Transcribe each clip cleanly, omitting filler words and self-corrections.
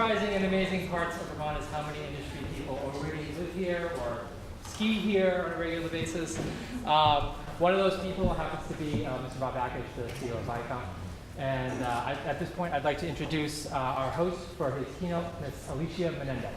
surprising and amazing parts of Vermont is how many industry people already live here or ski here on a regular basis. One of those people happens to be Mr. Bob Bakish, the CEO of Viacom. And at this point, I'd like to introduce our host for his keynote, Ms. Alicia Menendez.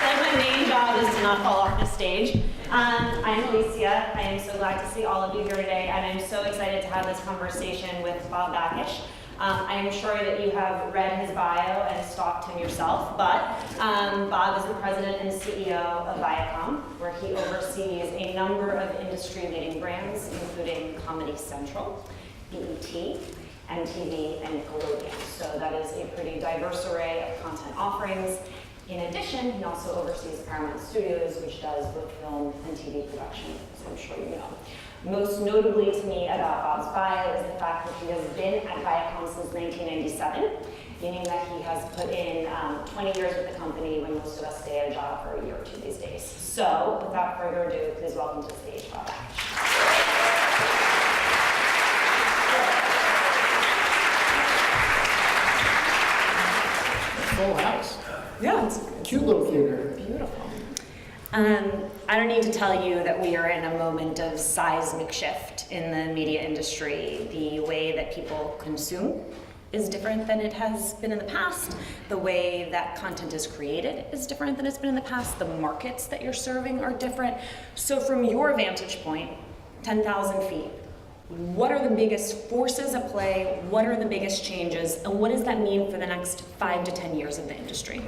My main job is to not fall off the stage. I'm Alicia. I am so glad to see all of you here today, and I'm so excited to have this conversation with Bob Bakish. I am sure that you have read his bio and stalked him yourself, but Bob is the president and CEO of Viacom, where he oversees a number of industry-leading brands, including Comedy Central, BET, MTV, and Nickelodeon. So that is a pretty diverse array of content offerings. In addition, he also oversees Paramount Studios, which does both film and TV production, as I'm sure you know. Most notably to me about Bob's bio is the fact that he has been at Viacom since 1997, meaning that he has put in 20 years with the company when most of us stay at a job for a year or two these days. So, without further ado, please welcome to the stage, Bob Bakish. Full house. Yeah, it's Cute little theater. beautiful. I don't need to tell you that we are in a moment of seismic shift in the media industry. The way that people consume is different than it has been in the past. The way that content is created is different than it's been in the past. The markets that you're serving are different. So from your vantage point, 10,000 feet, what are the biggest forces at play? What are the biggest changes? And what does that mean for the next 5 to 10 years of the industry?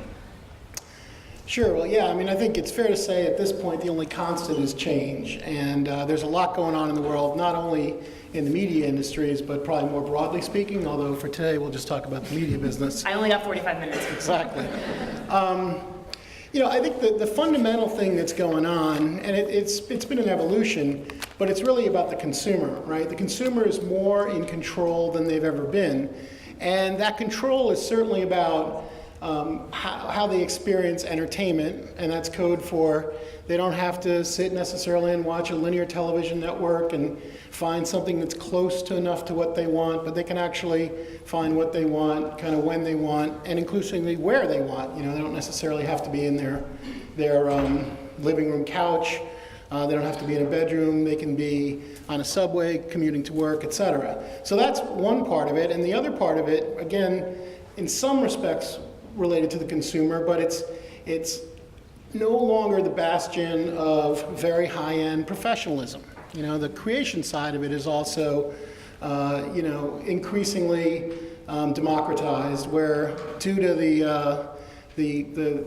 Sure, well, yeah, I mean, I think it's fair to say at this point the only constant is change. And there's a lot going on in the world, not only in the media industries, but probably more broadly speaking, although for today we'll just talk about the media business. I only got 45 minutes. Exactly. You know, I think the fundamental thing that's going on, and it's been an evolution, but it's really about the consumer, right? The consumer is more in control than they've ever been. And that control is certainly about how they experience entertainment, and that's code for they don't have to sit necessarily and watch a linear television network and find something that's close to enough to what they want, but they can actually find what they want, kind of when they want, and inclusively where they want. You know, they don't necessarily have to be in their living room couch. They don't have to be in a bedroom. They can be on a subway, commuting to work, etc. So that's one part of it, and the other part of it, again, in some respects, related to the consumer, but it's no longer the bastion of very high-end professionalism. You know, the creation side of it is also, you know, increasingly democratized, where due to the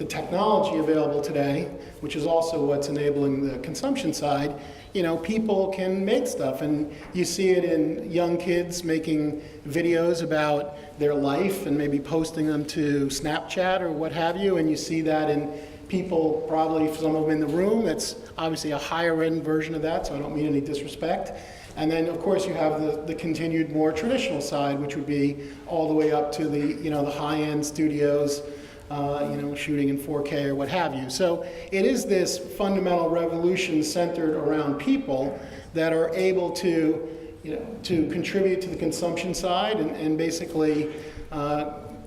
technology available today, which is also what's enabling the consumption side, you know, people can make stuff, and you see it in young kids making videos about their life and maybe posting them to Snapchat or what have you, and you see that in people, probably some of them in the room. That's obviously a higher end version of that, so I don't mean any disrespect. And then of course you have the continued more traditional side, which would be all the way up to the, you know, the high end studios, you know, shooting in 4K or what have you. So it is this fundamental revolution centered around people that are able to, you know, to contribute to the consumption side and basically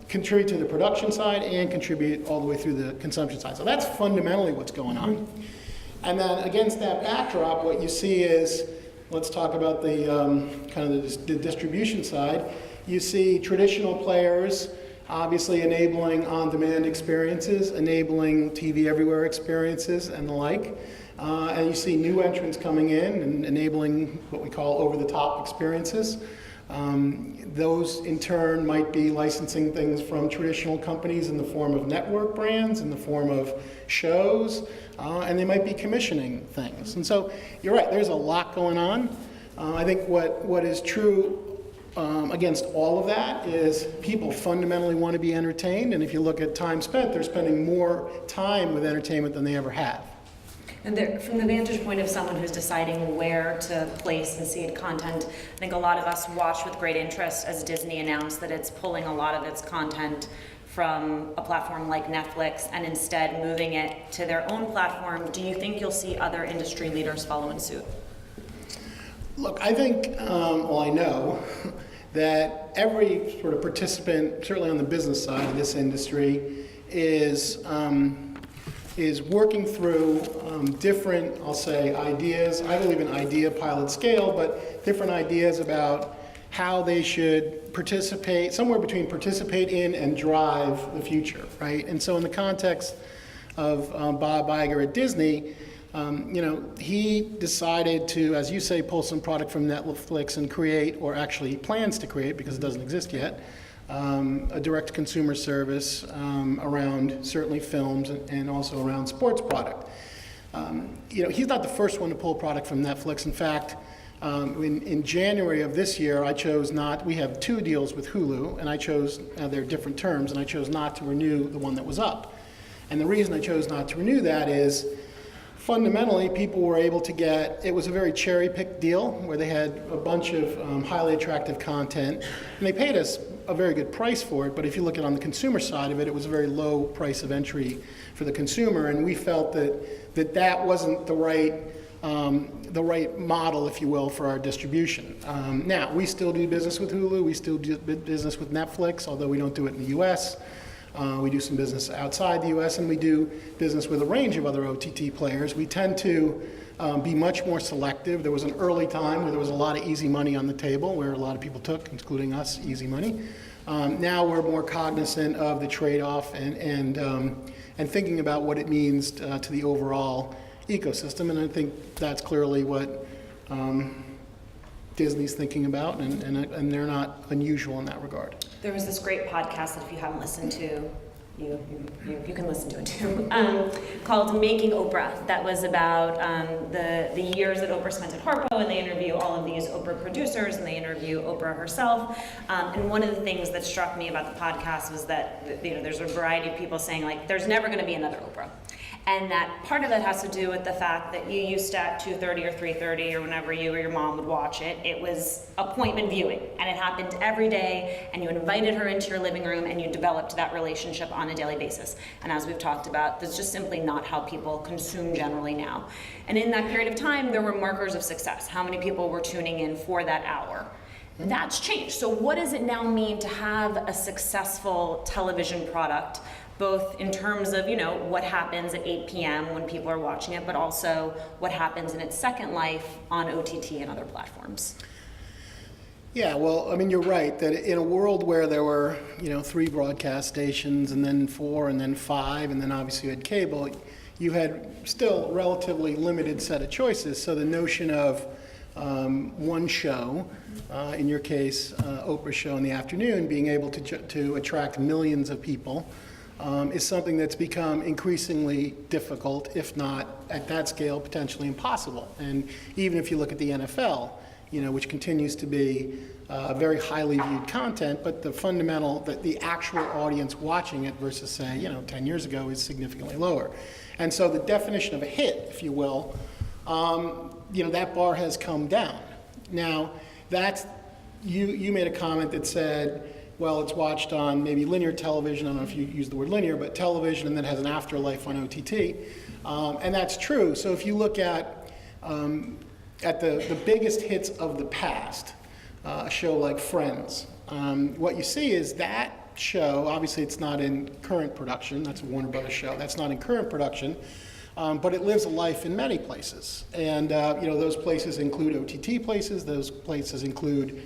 contribute to the production side and contribute all the way through the consumption side. So that's fundamentally what's going on. And then against that backdrop, what you see is, let's talk about the kind of the distribution side. You see traditional players obviously enabling on-demand experiences, enabling TV everywhere experiences and the like. And you see new entrants coming in and enabling what we call over-the-top experiences. Those in turn might be licensing things from traditional companies in the form of network brands, in the form of shows, and they might be commissioning things. And so you're right, there's a lot going on. I think what is true against all of that is people fundamentally want to be entertained, and if you look at time spent, they're spending more time with entertainment than they ever have. And there, from the vantage point of someone who's deciding where to place and seed content, I think a lot of us watch with great interest as Disney announced that it's pulling a lot of its content from a platform like Netflix and instead moving it to their own platform. Do you think you'll see other industry leaders following suit? Look, I think, well, I know that every sort of participant, certainly on the business side of this industry, is working through different, I'll say, ideas. I believe in idea pilot scale, but different ideas about how they should participate, somewhere between participate in and drive the future, right? And so in the context of Bob Iger at Disney, he decided to, as you say, pull some product from Netflix and create, or actually he plans to create, because it doesn't exist yet, a direct-to-consumer service around certainly films and also around sports product. He's not the first one to pull product from Netflix. In fact, in January of this year, we have 2 deals with Hulu, and I chose, they're different terms, and I chose not to renew the one that was up. And the reason I chose not to renew that is, fundamentally, people were able to it was a very cherry-picked deal where they had a bunch of highly attractive content, and they paid us a very good price for it, but if you look at on the consumer side of it, it was a very low price of entry for the consumer, and we felt that wasn't the right model, if you will, for our distribution. Now, we still do business with Hulu, we still do business with Netflix, although we don't do it in the US. We do some business outside the US, and we do business with a range of other OTT players. We tend to be much more selective. There was an early time where there was a lot of easy money on the table, where a lot of people took, including us, easy money. Now we're more cognizant of the trade-off and thinking about what it means to the overall ecosystem, and I think that's clearly what Disney's thinking about, and they're not unusual in that regard. There was this great podcast that if you haven't listened to, you can listen to it too, called Making Oprah, that was about the years that Oprah spent at Harpo, and they interview all of these Oprah producers, and they interview Oprah herself. And one of the things that struck me about the podcast was that there's a variety of people saying, like, there's never going to be another Oprah. And that part of it has to do with the fact that you used to at 2:30 or 3:30 or whenever you or your mom would watch it, it was appointment viewing, and it happened every day, and you invited her into your living room, and you developed that relationship on a daily basis. And as we've talked about, that's just simply not how people consume generally now. And in that period of time, there were markers of success. How many people were tuning in for that hour? That's changed. So what does it now mean to have a successful television product, both in terms of, what happens at 8 p.m. when people are watching it, but also what happens in its second life on OTT and other platforms? Yeah, well, I mean, you're right that in a world where there were, 3 broadcast stations, and then 4, and then 5, and then obviously you had cable, you had still a relatively limited set of choices. So the notion of one show, in your case, Oprah's show in the afternoon, being able to attract millions of people, is something that's become increasingly difficult, if not at that scale, potentially impossible. And even if you look at the NFL, which continues to be very highly viewed content, but the actual audience watching it versus, say, 10 years ago is significantly lower. And so the definition of a hit, if you will, that bar has come down. Now, you made a comment that said, well, it's watched on maybe linear television. I don't know if you use the word linear, but television, and then has an afterlife on OTT. And that's true. So if you look at the biggest hits of the past, a show like Friends, what you see is that show, obviously it's not in current production, that's a Warner Brothers show, that's not in current production, but it lives a life in many places. And those places include OTT places, those places include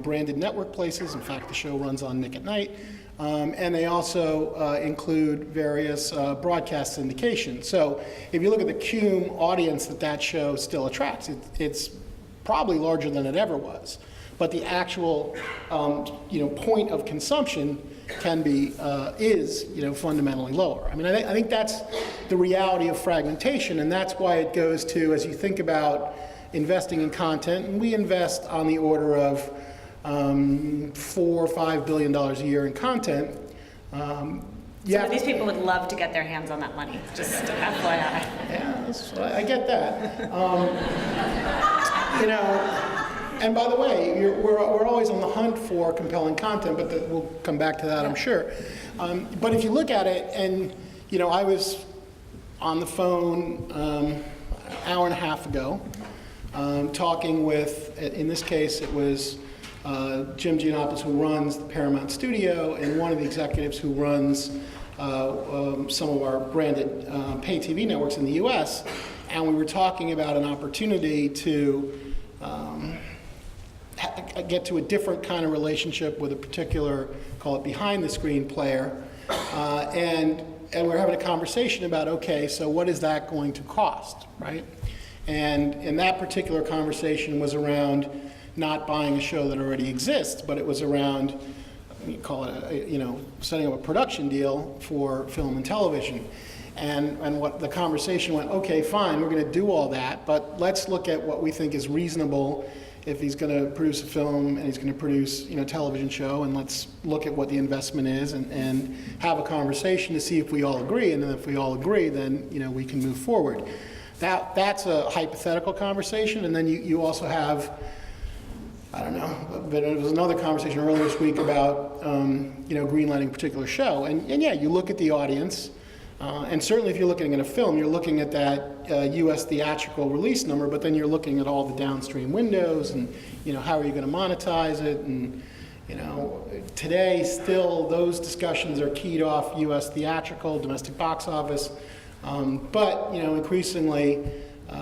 branded network places. In fact, the show runs on Nick at Night. And they also include various broadcast syndications. So if you look at the cume audience that show still attracts, it's probably larger than it ever was. But the actual point of consumption is fundamentally lower. I mean, I think that's the reality of fragmentation, and that's why it goes to, as you think about investing in content, and we invest on the order of $4 or $5 billion a year in content. These people would love to get their hands on that money, just FYI. Yeah, I get that. And by the way, we're always on the hunt for compelling content, but we'll come back to that, I'm sure. But if you look at it, and I was on the phone an hour and a half ago, talking with, in this case, it was Jim Giannopoulos, who runs the Paramount Studio, and one of the executives who runs some of our branded pay TV networks in the US, and we were talking about an opportunity to get to a different kind of relationship with a particular, call it behind the screen player, and we're having a conversation about, okay, so what is that going to cost, right? And that particular conversation was around not buying a show that already exists, but it was around, you call it, setting up a production deal for film and television. And what the conversation went, okay, fine, we're going to do all that, but let's look at what we think is reasonable if he's going to produce a film and he's going to produce, a television show, and let's look at what the investment is and have a conversation to see if we all agree, and then if we all agree, then, we can move forward. That's a hypothetical conversation, and then you also have, I don't know, but it was another conversation earlier this week about, greenlighting a particular show, and yeah, you look at the audience, and certainly if you're looking at a film, you're looking at that US theatrical release number, but then you're looking at all the downstream windows and, how are you going to monetize it? And, today still those discussions are keyed off US theatrical, domestic box office. But, increasingly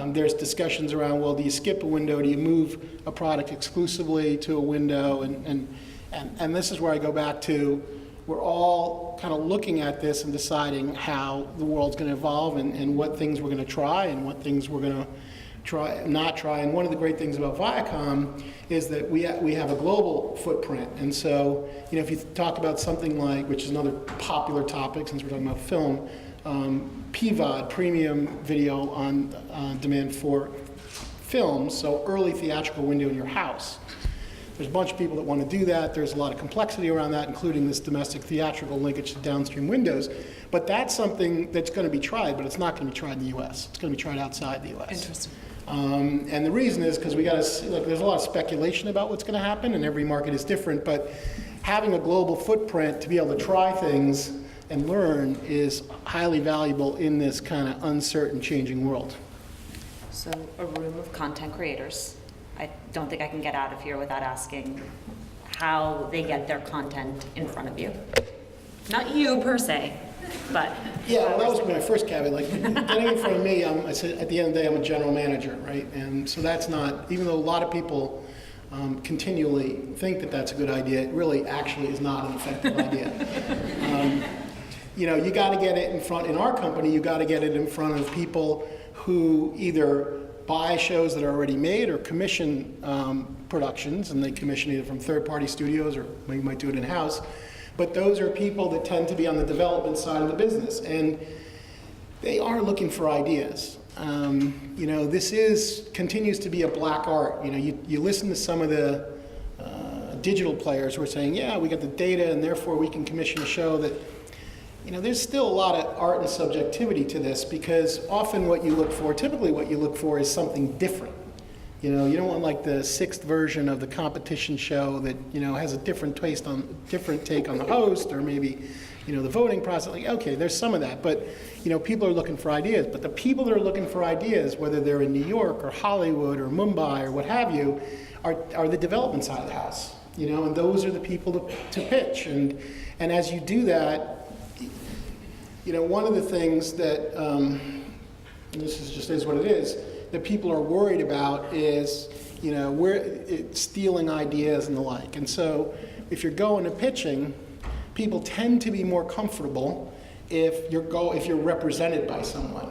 there's discussions around, well, do you skip a window? Do you move a product exclusively to a window? And this is where I go back to, we're all kind of looking at this and deciding how the world's going to evolve and what things we're going to try and what things we're going to not try. And one of the great things about Viacom is that we have a global footprint. And so, if you talk about something like, which is another popular topic since we're talking about film, PVOD, premium video on demand for films, so early theatrical window in your house. There's a bunch of people that want to do that. There's a lot of complexity around that, including this domestic theatrical linkage to downstream windows. But that's something that's going to be tried, but it's not going to be tried in the U.S. It's going to be tried outside the U.S. Interesting. And the reason is because we got to see, there's a lot of speculation about what's going to happen, and every market is different. But having a global footprint to be able to try things and learn is highly valuable in this kind of uncertain, changing world. So a room of content creators. I don't think I can get out of here without asking how they get their content in front of you. Not you per se, but... Yeah, well, that was my first caveat. Like, getting in front of me, I said, at the end of the day, I'm a general manager, right? And so that's not, even though a lot of people continually think that that's a good idea, it really actually is not an effective idea. You got to get it in front, in our company, you got to get it in front of people who either buy shows that are already made or commission productions, and they commission either from third-party studios or you might do it in-house. But those are people that tend to be on the development side of the business, and they are looking for ideas. This continues to be a black art. You listen to some of the digital players who are saying, yeah, we got the data and therefore we can commission a show that, there's still a lot of art and subjectivity to this, because often typically what you look for is something different. You don't want like the sixth version of the competition show that, has a different take on the host, or maybe, the voting process. Like, okay, there's some of that, but, people are looking for ideas. But the people that are looking for ideas, whether they're in New York or Hollywood or Mumbai or what have you, are the development side of the house, and those are the people to pitch. And as you do that, one of the things that, and this is what it is, that people are worried about is, stealing ideas and the like. And so if you're going to pitching, people tend to be more comfortable if you're represented by someone,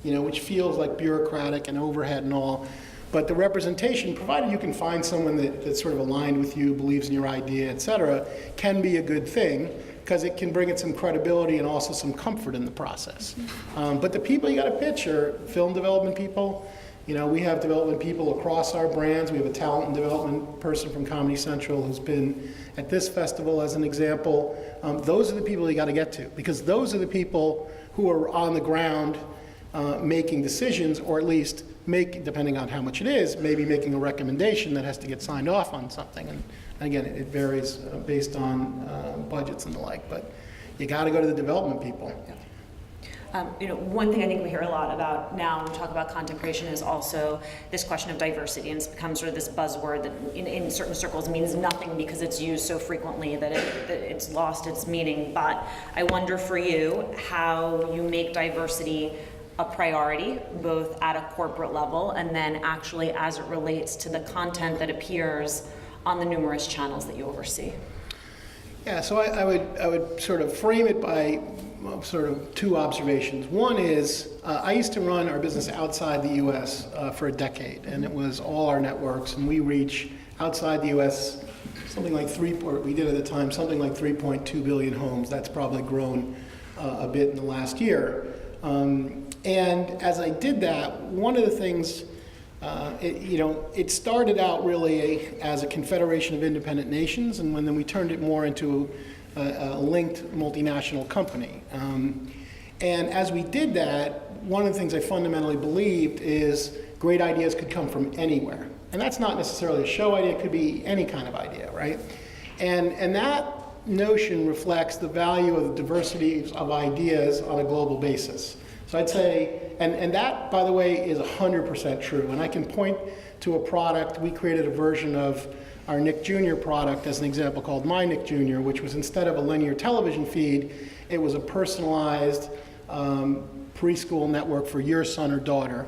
which feels like bureaucratic and overhead and all. But the representation, provided you can find someone that's sort of aligned with you, believes in your idea, et cetera, can be a good thing, because it can bring it some credibility and also some comfort in the process. But the people you got to pitch are film development people. We have development people across our brands. We have a talent and development person from Comedy Central who's been at this festival as an example. Those are the people you got to get to, because those are the people who are on the ground making decisions, or at least depending on how much it is, maybe making a recommendation that has to get signed off on something. And again, it varies based on budgets and the like, but you got to go to the development people. One thing I think we hear a lot about now when we talk about content creation is also this question of diversity, and it's become sort of this buzzword that in certain circles means nothing because it's used so frequently that it's lost its meaning. But I wonder for you how you make diversity a priority, both at a corporate level and then actually as it relates to the content that appears on the numerous channels that you oversee. Yeah, so I would sort of frame it by sort of two observations. One is I used to run our business outside the U.S. For a decade, and it was all our networks, and we reach outside the U.S. something like we did at the time something like 3.2 billion homes. That's probably grown a bit in the last year. And as I did that, one of the things, it started out really as a confederation of independent nations, and then we turned it more into a linked multinational company. And as we did that, one of the things I fundamentally believed is great ideas could come from anywhere. And that's not necessarily a show idea, it could be any kind of idea, right? And that notion reflects the value of the diversity of ideas on a global basis. So I'd say, and that, by the way, is 100% true. And I can point to a product, we created a version of our Nick Jr. product as an example called My Nick Jr., which was instead of a linear television feed, it was a personalized preschool network for your son or daughter,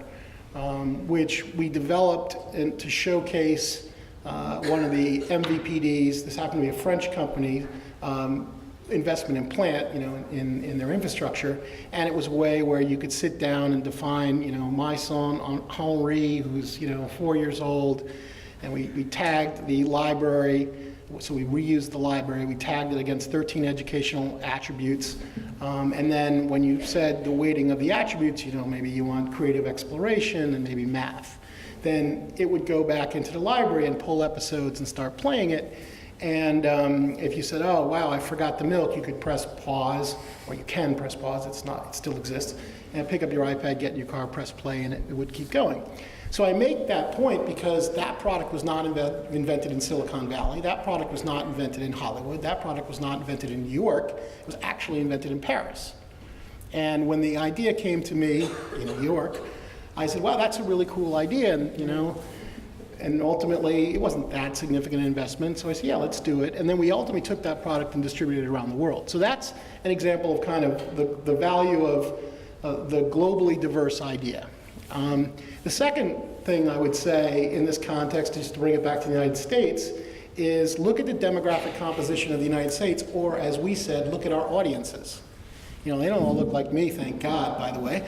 which we developed to showcase one of the MVPDs. This happened to be a French company, investment in plant, in their infrastructure, and it was a way where you could sit down and define, my son Henri, who's 4 years old, and we tagged the library. So we reused the library. We tagged it against 13 educational attributes, and then when you said the weighting of the attributes, maybe you want creative exploration and maybe math, then it would go back into the library and pull episodes and start playing it. And if you said, oh, wow, I forgot the milk, you could press pause, or you can press pause, it still exists, and pick up your iPad, get in your car, press play, and it would keep going. So I make that point because that product was not invented in Silicon Valley, that product was not invented in Hollywood, that product was not invented in New York, it was actually invented in Paris. And when the idea came to me in New York, I said, wow, that's a really cool idea, and ultimately, it wasn't that significant an investment, so I said, yeah, let's do it. And then we ultimately took that product and distributed it around the world. So that's an example of kind of the value of the globally diverse idea. The second thing I would say in this context, just to bring it back to the United States, is look at the demographic composition of the United States, or as we said, look at our audiences. They don't all look like me, thank God, by the way.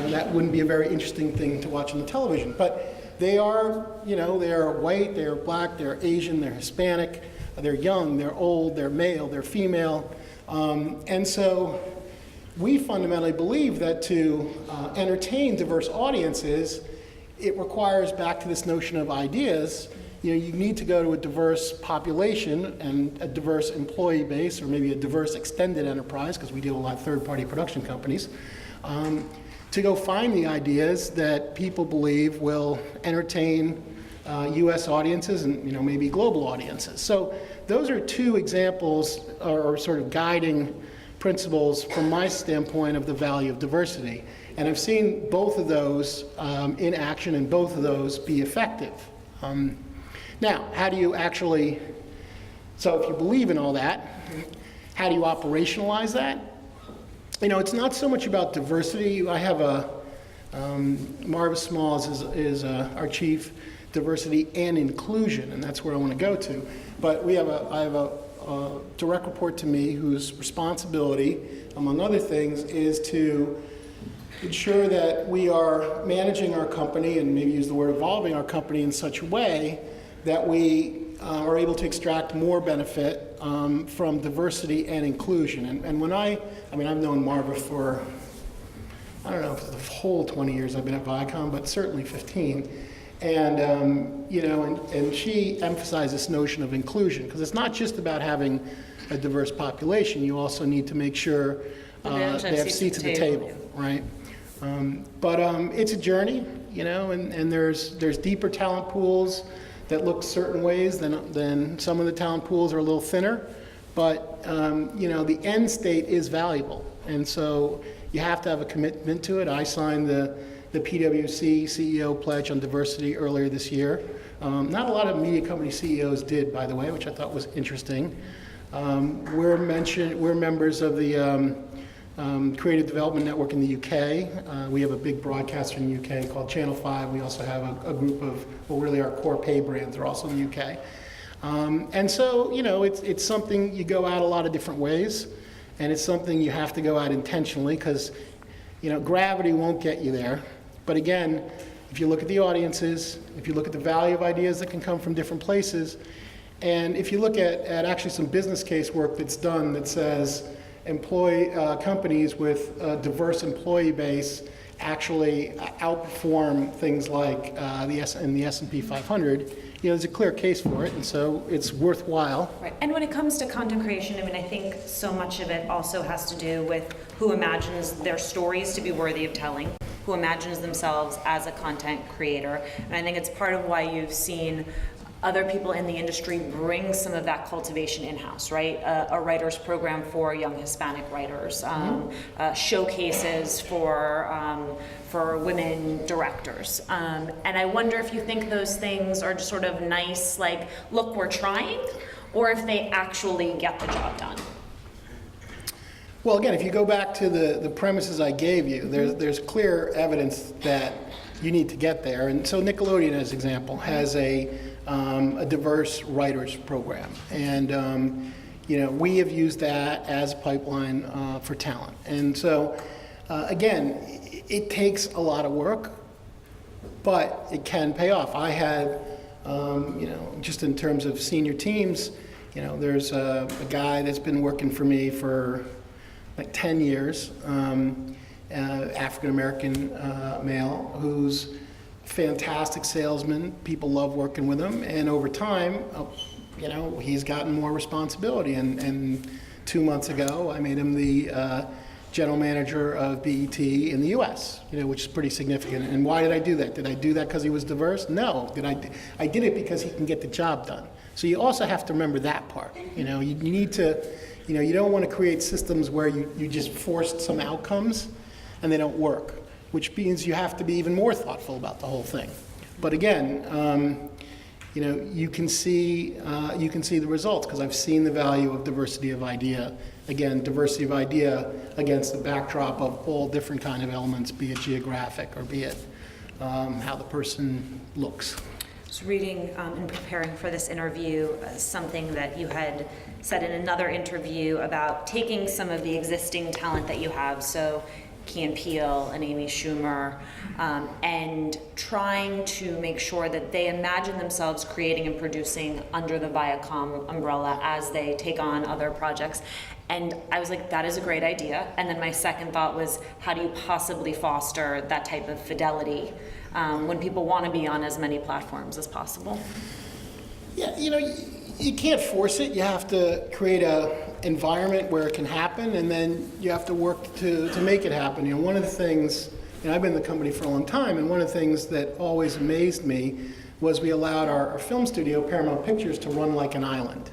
That wouldn't be a very interesting thing to watch on the television. But they are, they are white, they are black, they're Asian, they're Hispanic, they're young, they're old, they're male, they're female. And so we fundamentally believe that to entertain diverse audiences, it requires, back to this notion of ideas, you need to go to a diverse population and a diverse employee base, or maybe a diverse extended enterprise, because we deal with a lot of third-party production companies, to go find the ideas that people believe will entertain U.S. audiences and maybe global audiences. So those are two examples, or sort of guiding principles from my standpoint of the value of diversity. And I've seen both of those in action, and both of those be effective. Now, how do you actually, so if you believe in all that, how do you operationalize that? It's not so much about diversity. I have Marva Smalls is our chief diversity and inclusion, and that's where I want to go to. But I have a direct report to me whose responsibility, among other things, is to ensure that we are managing our company, and maybe use the word evolving our company in such a way that we are able to extract more benefit from diversity and inclusion. And when I've known Marva for, I don't know, for the whole 20 years I've been at Viacom, but certainly 15. And, and she emphasized this notion of inclusion, because it's not just about having a diverse population, you also need to make sure they have seats at the table, right? But it's a journey, and there's deeper talent pools that look certain ways than some of the talent pools are a little thinner. but the end state is valuable, and so you have to have a commitment to it. I signed the PwC CEO pledge on diversity earlier this year. Not a lot of media company CEOs did, by the way, which I thought was interesting. We're members of the Creative Development Network in the UK. We have a big broadcaster in the UK called Channel 5. We also have a group of, really our core pay brands are also in the UK. And so, it's something you go out a lot of different ways, and it's something you have to go out intentionally because, gravity won't get you there. But again, if you look at the audiences, if you look at the value of ideas that can come from different places, and if you look at actually some business case work that's done that says companies with a diverse employee base actually outperform things like the S&P 500, there's a clear case for it, and so it's worthwhile. Right. And when it comes to content creation, I think so much of it also has to do with who imagines their stories to be worthy of telling, who imagines themselves as a content creator. And I think it's part of why you've seen other people in the industry bring some of that cultivation in-house, right? A writer's program for young Hispanic writers, showcases for women directors. And I wonder if you think those things are just sort of nice, like, look, we're trying, or if they actually get the job done. Well, again, if you go back to the premises I gave you, there's clear evidence that you need to get there. And so Nickelodeon, as an example, has a diverse writers program. And, we have used that as a pipeline for talent. And so, again, it takes a lot of work, but it can pay off. I had, just in terms of senior teams, there's a guy that's been working for me for like 10 years, African-American male, who's fantastic salesman. People love working with him, and over time, he's gotten more responsibility. And 2 months ago, I made him the general manager of BET in the U.S., which is pretty significant. And why did I do that? Did I do that because he was diverse? No. I did it because he can get the job done. So you also have to remember that part. You need to, you don't want to create systems where you just forced some outcomes and they don't work, which means you have to be even more thoughtful about the whole thing. But again, you can see the results because I've seen the value of diversity of idea. Again, diversity of idea against the backdrop of all different kind of elements, be it geographic or be it how the person looks. I was reading and preparing for this interview something that you had said in another interview about taking some of the existing talent that you have. So Key and Peele and Amy Schumer, and trying to make sure that they imagine themselves creating and producing under the Viacom umbrella as they take on other projects. And I was like, that is a great idea. And then my second thought was, how do you possibly foster that type of fidelity when people want to be on as many platforms as possible? Yeah, you can't force it. You have to create a environment where it can happen, and then you have to work to make it happen. One of the things, I've been in the company for a long time, and one of the things that always amazed me was we allowed our film studio, Paramount Pictures, to run like an island.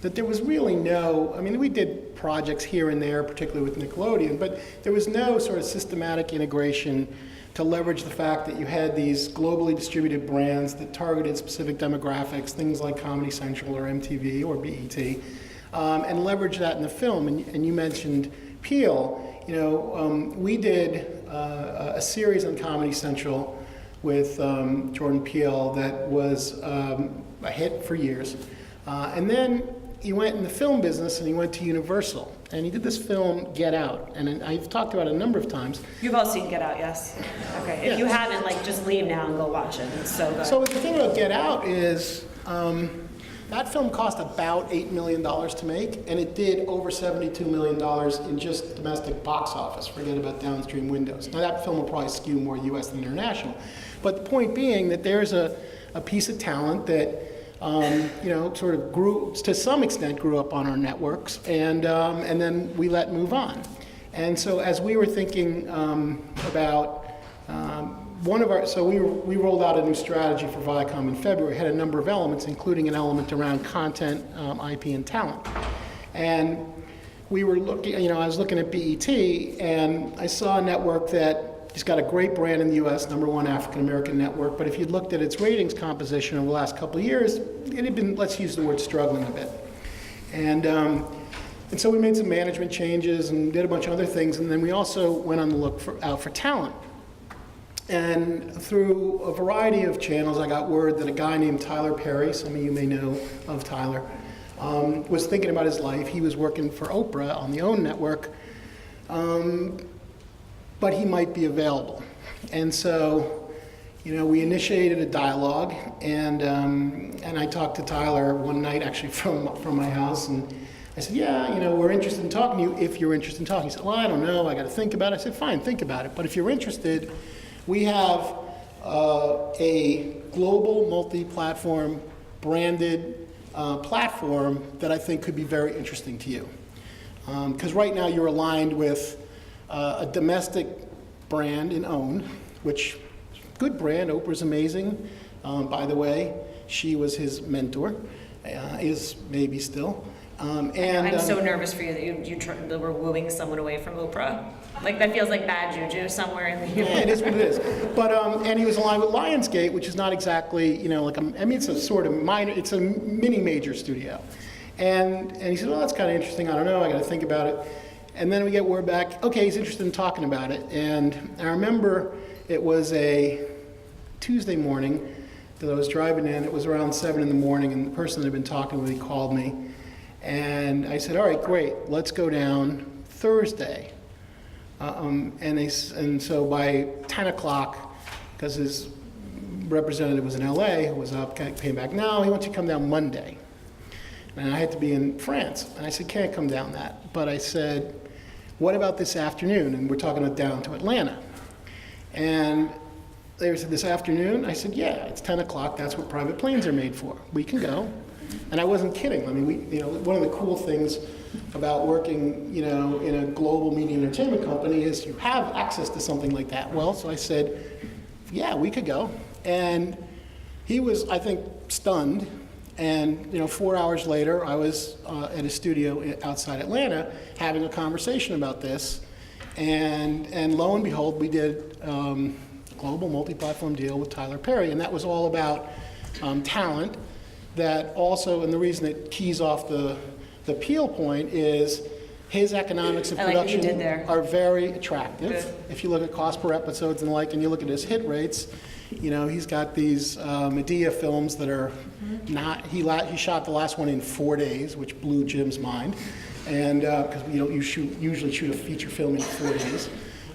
That there was really we did projects here and there, particularly with Nickelodeon, but there was no sort of systematic integration to leverage the fact that you had these globally distributed brands that targeted specific demographics, things like Comedy Central or MTV or BET, and leverage that in the film. And you mentioned Peele. We did a series on Comedy Central with Jordan Peele that was a hit for years. And then he went in the film business and he went to Universal. And he did this film, Get Out. And I've talked about it a number of times. You've all seen Get Out, yes? Okay. If you haven't, just leave now and go watch it. It's so good. So the thing about Get Out is that film cost about $8 million to make, and it did over $72 million in just domestic box office. Forget about downstream windows. Now that film will probably skew more U.S. than international. But the point being that there's a piece of talent that sort of grew, to some extent, grew up on our networks, and then we let move on. And so as we were thinking about we rolled out a new strategy for Viacom in February. It had a number of elements, including an element around content, IP, and talent. And we were looking, I was looking at BET, and I saw a network that has got a great brand in the US, #1 African American network, but if you looked at its ratings composition over the last couple of years, it had been, let's use the word, struggling a bit. And so we made some management changes and did a bunch of other things, and then we also went on the look out for talent. And through a variety of channels, I got word that a guy named Tyler Perry, some of you may know of Tyler, was thinking about his life. He was working for Oprah on the OWN network, but he might be available. And so, we initiated a dialogue, and I talked to Tyler one night, actually from my house, and I said, yeah, we're interested in talking to you if you're interested in talking. He said, well, I don't know, I got to think about it. I said, fine, think about it. But if you're interested, we have a global multi-platform branded platform that I think could be very interesting to you. Because right now you're aligned with a domestic brand in OWN, which good brand. Oprah's amazing. By the way, she was his mentor, is maybe still. And I'm so nervous for you that you were wooing someone away from Oprah. Like, that feels like bad juju somewhere in the yeah, it is what it is. But and he was aligned with Lionsgate, which is not exactly it's a sort of minor, it's a mini major studio. And he said, well, that's kind of interesting. I don't know. I got to think about it. And then we get word back, okay, he's interested in talking about it. And I remember it was a Tuesday morning that I was driving in. It was around 7 in the morning, and the person that I'd been talking with, he called me. And I said, all right, great, let's go down Thursday. And so by 10 o'clock, because his representative was in LA, who was up, came back, no, he wants you to come down Monday. And I had to be in France. And I said, can't come down that. But I said, what about this afternoon? And we're talking about down to Atlanta. And they said, this afternoon? I said, yeah, it's 10 o'clock. That's what private planes are made for. We can go. And I wasn't kidding. I mean, one of the cool things about working, in a global media and entertainment company is you have access to something like that. Well, so I said, yeah, we could go. And he was, I think, stunned. And 4 hours later, I was at a studio outside Atlanta having a conversation about this. And lo and behold, we did a global multi-platform deal with Tyler Perry. And that was all about talent. That also, and the reason it keys off the appeal point is his economics of production are very attractive. Good. If you look at cost per episodes and and you look at his hit rates, he's got these Medea films that are not, he shot the last one in 4 days, which blew Jim's mind. And because you usually shoot a feature film in 4 days.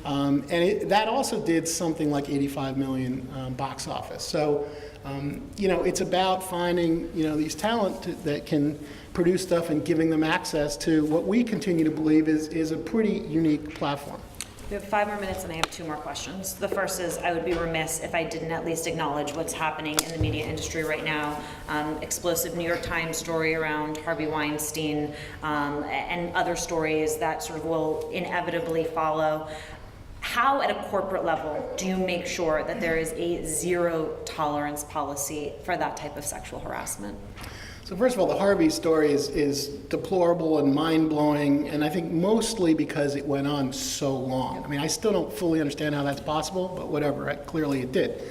And that also did something like 85 million box office. So, it's about finding, these talent that can produce stuff and giving them access to what we continue to believe is a pretty unique platform. We have 5 more minutes and I have 2 more questions. The first is, I would be remiss if I didn't at least acknowledge what's happening in the media industry right now. Explosive New York Times story around Harvey Weinstein and other stories that sort of will inevitably follow. How, at a corporate level, do you make sure that there is a zero tolerance policy for that type of sexual harassment? So first of all, the Harvey story is deplorable and mind-blowing, and I think mostly because it went on so long. I mean, I still don't fully understand how that's possible, but whatever, clearly it did.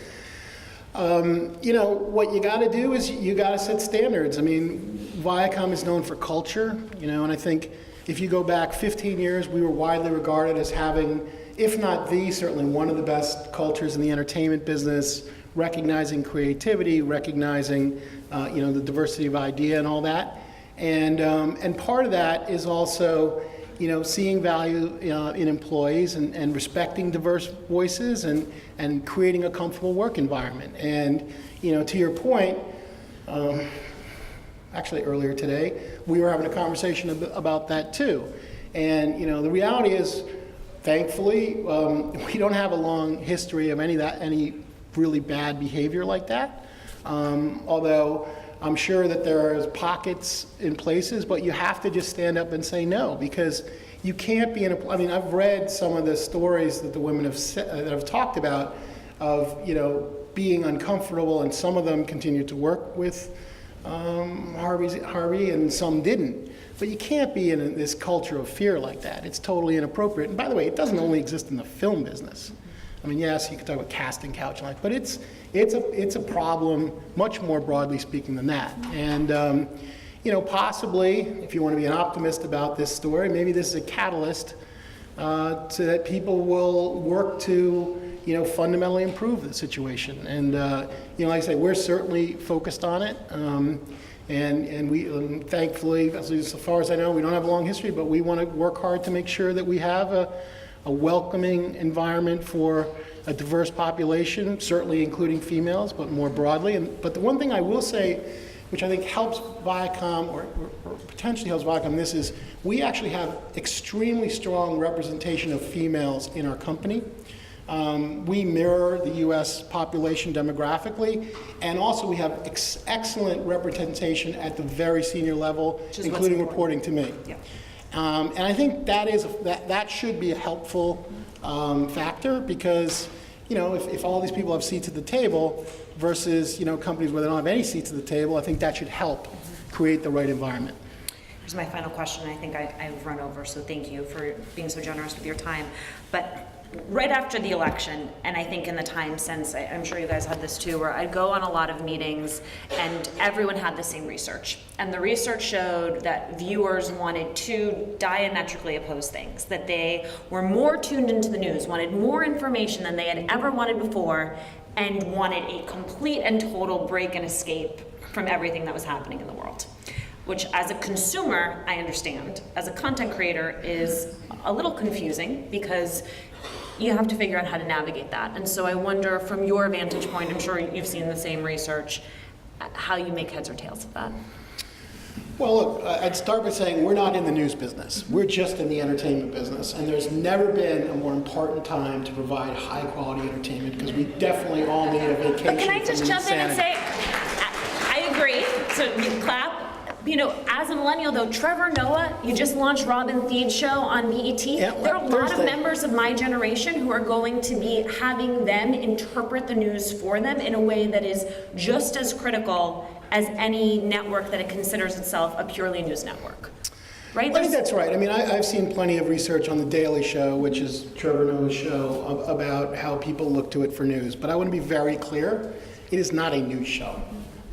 What you got to do is you got to set standards. I mean, Viacom is known for culture, and I think if you go back 15 years, we were widely regarded as having, if not the, certainly one of the best cultures in the entertainment business, recognizing creativity, recognizing the diversity of idea and all that. And part of that is also seeing value in employees and respecting diverse voices and creating a comfortable work environment. And to your point, actually earlier today, we were having a conversation about that too. And the reality is, thankfully, we don't have a long history of any really bad behavior like that. Although I'm sure that there are pockets in places, but you have to just stand up and say no, because you can't be I've read some of the stories that the women have talked about of being uncomfortable, and some of them continue to work with Harvey and some didn't. But you can't be in this culture of fear like that. It's totally inappropriate. And by the way, it doesn't only exist in the film business. I mean, yes, you could talk about casting couch and like, but it's a problem much more broadly speaking than that. And you know, possibly, if you want to be an optimist about this story, maybe this is a catalyst so that people will work to, you know, fundamentally improve the situation. And you know, like I say, we're certainly focused on it. And we, thankfully, so far as I know, we don't have a long history, but we want to work hard to make sure that we have a welcoming environment for a diverse population, certainly including females, but more broadly. But the one thing I will say, which I think helps Viacom, or potentially helps Viacom, this is we actually have extremely strong representation of females in our company. We mirror the U.S. population demographically, and also we have excellent representation at the very senior level, including reporting to me. Yeah. And I think that should be a helpful factor, because you know, if all these people have seats at the table versus, you know, companies where they don't have any seats at the table, I think that should help create the right environment. Here's my final question. I think I've run over, so thank you for being so generous with your time. But right after the election, and I think in the time since, I'm sure you guys had this too, where I'd go on a lot of meetings and everyone had the same research. And the research showed that viewers wanted two diametrically opposed things, that they were more tuned into the news, wanted more information than they had ever wanted before, and wanted a complete and total break and escape from everything that was happening in the world. Which, as a consumer, I understand. As a content creator, is a little confusing, because you have to figure out how to navigate that. And so I wonder, from your vantage point, I'm sure you've seen the same research, how you make heads or tails of that. Well, look, I'd start by saying we're not in the news business. We're just in the entertainment business, and there's never been a more important time to provide high-quality entertainment, because we definitely all need a vacation. But can I just jump in and say, I agree, so you clap. You know, as a millennial though, Trevor Noah, you just launched Robin Thede show on BET. Yeah, there are a lot of Thursday. members of my generation who are going to be having them interpret the news for them in a way that is just as critical as any network that it considers itself a purely news network. Right? I think that's right. I mean, I've seen plenty of research on The Daily Show, which is Trevor Noah's show, about how people look to it for news. But I want to be very clear, it is not a news show.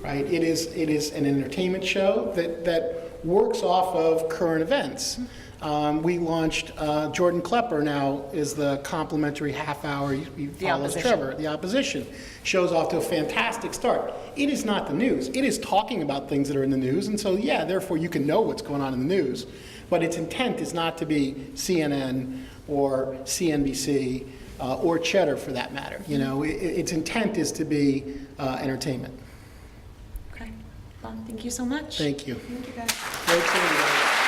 Right? It is an entertainment show that works off of current events. We launched, Jordan Klepper now is the complimentary half hour, he follows Trevor, The Opposition. Show's off to a fantastic start. It is not the news. It is talking about things that are in the news, and so yeah, therefore you can know what's going on in the news. But its intent is not to be CNN or CNBC or Cheddar for that matter. You know, its intent is to be entertainment. Well, thank you so much. Thank you. Thank you guys. Great seeing you guys.